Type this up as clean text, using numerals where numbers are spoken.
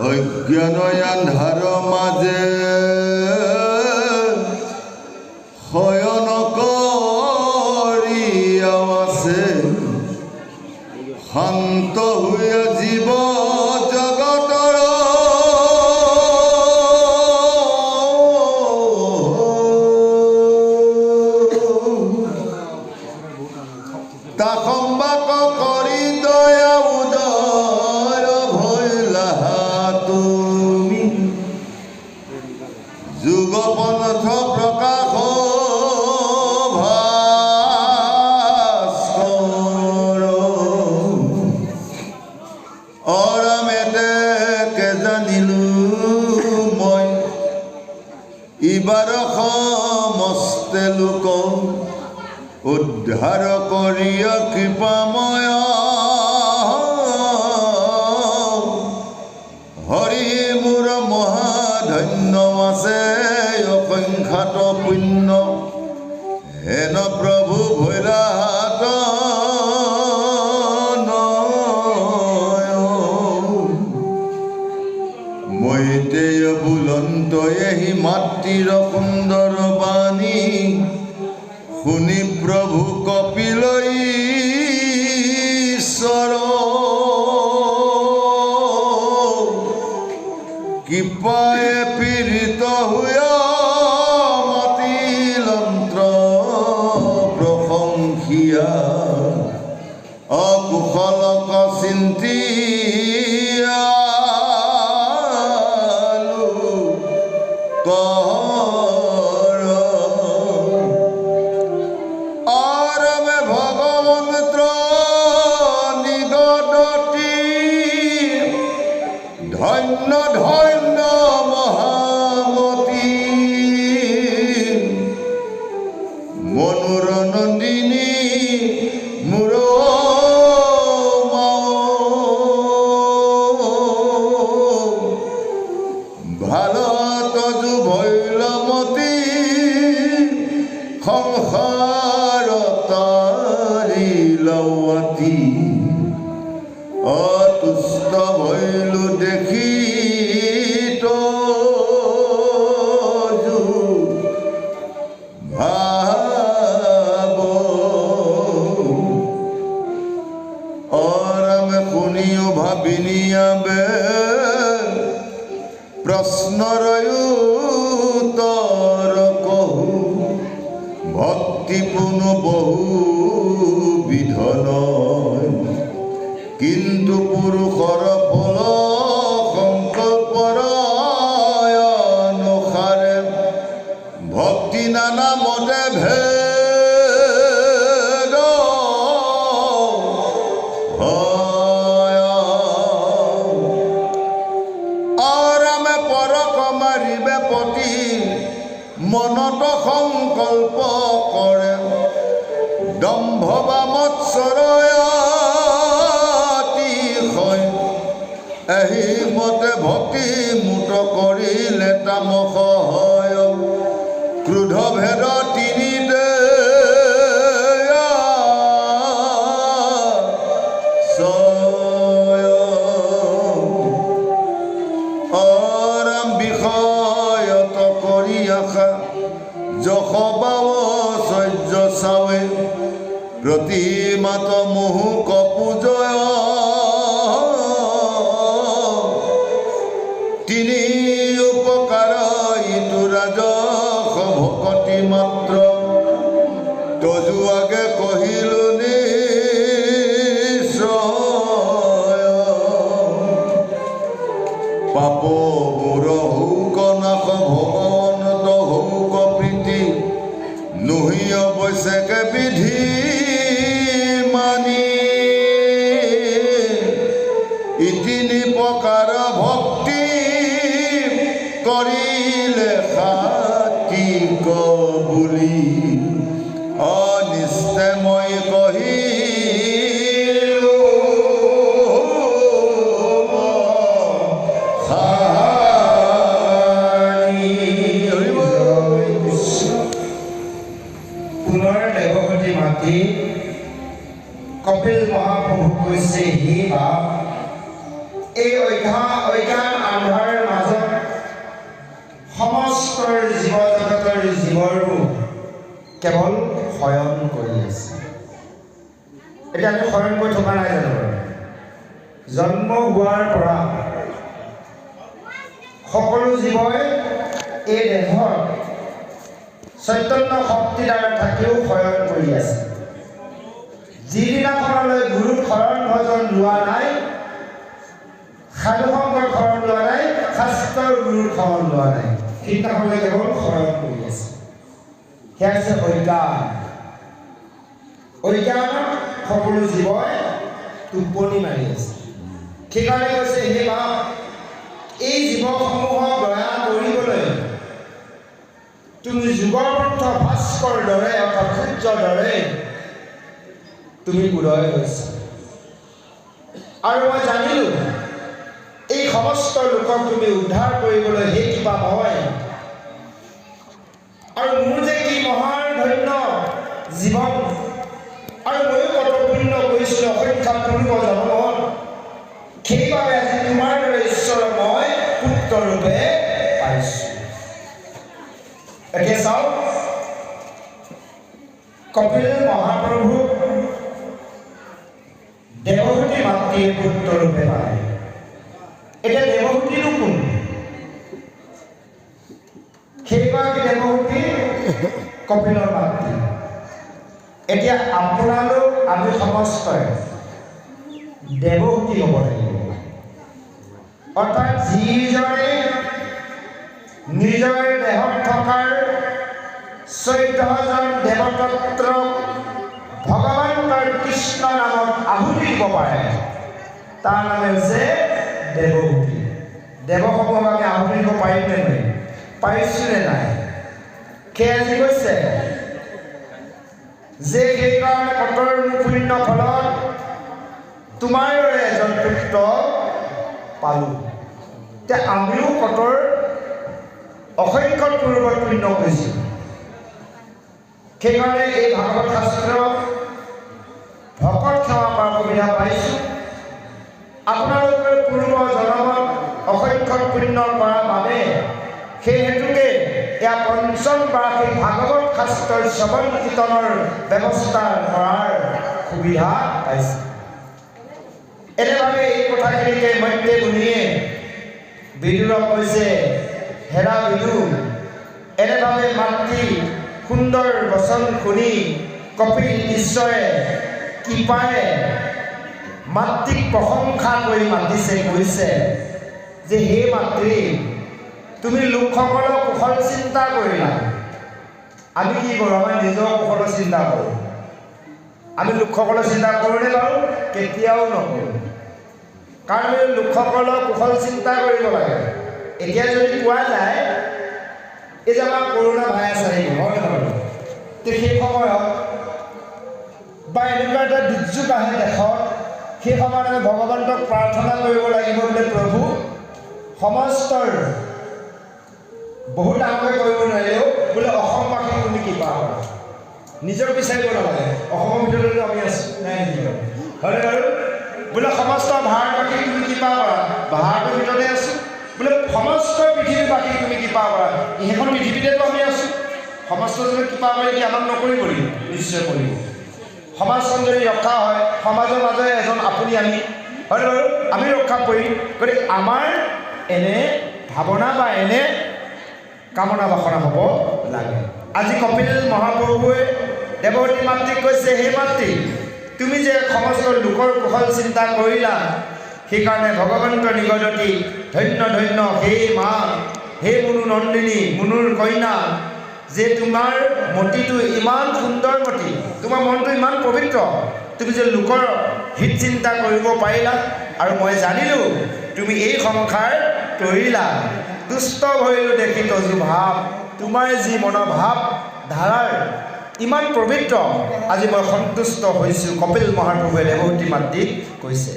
অজ্ঞানয় আন্ধাৰ মাজে শয়ন কৰি আছে শান্ত হৈ জীৱ জগতৰ তাকম্বাক কৰি দয়া উদৰ ভৈলা তুমি যুগ পন্থ প্ৰকাশ ভাস্কৰ অৰামেতে জানিলো মই ইবাৰ সমস্তে লোক উদ্ধাৰ কৰি কৃপাময় হৰি মোৰ মহাধন্য আছে অসংখ্যাত পুণ্য হেন প্ৰভু ভৈৰাত মইতে বুলন্ত এহি মাতৃৰ সুন্দৰ বাণী শুনি প্ৰভু কপিল ঈশ্বৰ কৃপায়ে পীড়িত হৈয়া মাতিলন্ত্ৰ প্ৰশংসিয়া অকুশলক চিন্তি ধন্য ধন্য মহামতী মনুৰ নন্দিনী মোৰ ভালত ভৈলমতী সংসাৰ তাৰিলৱতী অতুষ্ট ভৈলো দেখি ভাব অৰামে শুনিও ভাবিনিয়াবে প্ৰশ্নৰ উত্তৰ কহু ভক্তিপূৰ্ণ বহু বিধন কিন্তু পুৰুষৰ ফল সংকল্পৰ অনুসাৰে ভক্তি নানা মতে ভেদ অৰামে পৰক মাৰিবে পতি মনত সংকল্প কৰে দম্ভ বা মৎসৰয় এহি মতে ভক্তি মুত কৰিলে তামস হয় ক্ৰোধ ভেদ তিনিতে অৰাম বিষয়ত কৰি আশা যশ বাৱ চৰ্য চাৱে প্ৰতিমাত মোহু কপুজয় তিনি উপকাৰ ইটো ৰাজস ভকতি মাত্ৰ তজু আগে কহিলো নিশ্চয় পাপ মোৰ হৌক নাশ ভগৱান হৌক প্ৰীতি নহি অৱশ্যকে বিধি মানি ইতিনি প্ৰকাৰ ভক্তি কৰিলে সাতিক বুলি অনিষ্টে মই কহিলো পুনৰ দেৱগতি দেৱহতী মাতৃ কপিল মহাপ্ৰভু কৈছে, হে বাপ, এই অজ্ঞান আন্ধাৰ মাজত সমস্ত জীৱ জগতৰ জীৱৰো কেৱল শয়ন কৰি আছে। এতিয়া আমি শয়ন কৰি থকা নাই জানো? জন্ম হোৱাৰ পৰা সকলো জীৱই এই দেহত চৈতন্য শক্তি দ্বাৰা থাকিও শয়ন কৰি আছে। যিদিনাখনলৈ গুৰুৰ শৰণ ভজন লোৱা নাই, সাধু সংগৰ শৰণ লোৱা নাই, শাস্ত্ৰৰ গুৰুৰ শৰণ লোৱা নাই, সেইদিনাখনলৈ কেৱল শৰণ কৰি আছে। সেয়া হৈছে অজ্ঞান। অজ্ঞানত সকলো জীৱই টোপনি মাৰি আছে। সেইকাৰণে কৈছে, হে বাপ, এই জীৱসমূহক দয়া কৰিবলৈ তুমি যুগপন্থ ভাস্কৰ দৰে অৰ্থাৎ সূৰ্যৰ দৰে তুমি উদয় হৈছা। আৰু মই জানিলোঁ এই সমস্ত লোকক তুমি উদ্ধাৰ কৰিবলৈ হে কিবা হয়। আৰু মোৰ যে কি মহাৰ ধন্য জীৱন, আৰু ময়ো কত পুণ্য কৰিছিলোঁ অসংখ্য পূৰ্ব জন্মত, সেইবাবে আজি তোমাৰ দৰে ঈশ্বৰ মই পুত্ৰৰূপে পাইছোঁ। এতিয়া চাওক, কপিল মহাপ্ৰভু দেৱহতী মাতৃয়ে পুত্ৰৰূপে পায়। এতিয়া দেৱহতীনো কোন? সেইগৰাকী দেৱহতী কপিলৰ মাতৃ। এতিয়া আপোনালোক আমি সমস্তই দেৱহতী হ'ব লাগিব। অৰ্থাৎ যিজনে নিজৰ দেহত থকাৰ 14জন দেৱতন্ত্ৰ ভগৱান কৃষ্ণ নামত আহুতি দিব পাৰে, তাৰ নাম হৈছে দেৱহতী। দেৱসমূহক আমি আহুতি দিব পাৰিম নে নাই? পাৰিছোঁ নে নাই? সেয়া যি কৈছে যে সেইকাৰণে কঠোৰ পুণ্য ফলত তোমাৰ দৰে এজন পুত্ৰ পালোঁ। এতিয়া আমিও কঠোৰ অসংখ্য পূৰ্বত পুণ্য কৰিছোঁ। সেইকাৰণে এই ভাগৱত শাস্ত্ৰ ভকত সেৱা কৰাৰ সুবিধা পাইছোঁ। আপোনালোকে পূৰ্ব জন্মত অসংখ্য পুণ্য কৰাৰ বাবে সেই হেতুকে এয়া পঞ্চম বাৰ্ষিক ভাগৱত শাস্ত্ৰৰ শ্ৰৱণ কীৰ্তনৰ ব্যৱস্থা কৰাৰ সুবিধা পাইছে। এনেভাৱে এই কথাখিনিকে মধ্যে মুনিয়ে বিদুৰক কৈছে, হেৰা বিদু, এনেভাৱে মাতৃ সুন্দৰ বচন শুনি কপিল ঈশ্বৰে কৃপাৰে মাতৃক প্ৰশংসা কৰি মাতিছে, কৈছে যে হে মাতৃ, তুমি লোকসকলক কুশল চিন্তা কৰিলা। আমি কি কৰোঁ? আমাৰ নিজৰ কুশলৰ চিন্তা কৰোঁ। আমি লোকসকলৰ চিন্তা কৰোঁনে বাৰু? কেতিয়াও নকৰোঁ। কাৰণ আমি লোকসকলৰ কুশল চিন্তা কৰিব লাগে। এতিয়া যদি কোৱা যায় এই যে আমাৰ কৰোণা ভাইৰাছ আহিব, হয় নহয়? সেই সময়ত বা এনেকুৱা এটা দুৰ্যোগ আহে দেশত, সেই সময়ত আমি ভগৱন্তক প্ৰাৰ্থনা কৰিব লাগিব বোলে, প্ৰভু সমস্তৰ বহুত ডাঙৰকৈ কৰিব নোৱাৰিলেও বোলে অসমবাসীক তুমি কৃপা কৰা। নিজৰ বিচাৰিব নালাগে, অসমৰ ভিতৰতো আমি আছোঁ, নাই নেকি? হয়নে বাৰু? বোলে সমস্ত ভাৰতবাসীক তুমি কৃপা কৰা, ভাৰতৰ ভিতৰতে আছোঁ। বোলে সমস্ত পৃথিৱীবাসীক তুমি কৃপা কৰা, সেইখন পৃথিৱীতেতো আমি আছোঁ। সমস্ত যদি কৃপা কৰি কি আমাক নকৰিব নেকি? নিশ্চয় কৰিব। সমাজখন যদি ৰক্ষা হয়, সমাজৰ মাজৰে এজন আপুনি আমি, হয়নে বাৰু? আমি ৰক্ষা কৰিম। গতিকে আমাৰ এনে ভাৱনা বা এনে কামনা বাসনা হ'ব লাগে। আজি কপিল মহাপ্ৰভুৱে দেৱহতী মাতৃক কৈছে, হে মাতৃ, তুমি যে সমস্ত লোকৰ কুশল চিন্তা কৰিলা, সেইকাৰণে ভগৱন্তৰ নিগদতি ধন্য ধন্য হে মা, হে মুনু নন্দিনী, মুনুৰ কন্যা, যে তোমাৰ মতিটো ইমান সুন্দৰ মতি, তোমাৰ মনটো ইমান পবিত্ৰ, তুমি যে লোকৰ হিত চিন্তা কৰিব পাৰিলা। আৰু মই জানিলোঁ তুমি এই সংসাৰ তৰিলা, দুষ্ট ভৰিলোঁ দেখি তজু ভাৱ, তোমাৰ যি মনৰ ভাৱ ধাৰাৰ ইমান পবিত্ৰ, আজি মই সন্তুষ্ট হৈছোঁ। কপিল মহাপ্ৰভুৱে দেৱহতী মাতৃক কৈছে।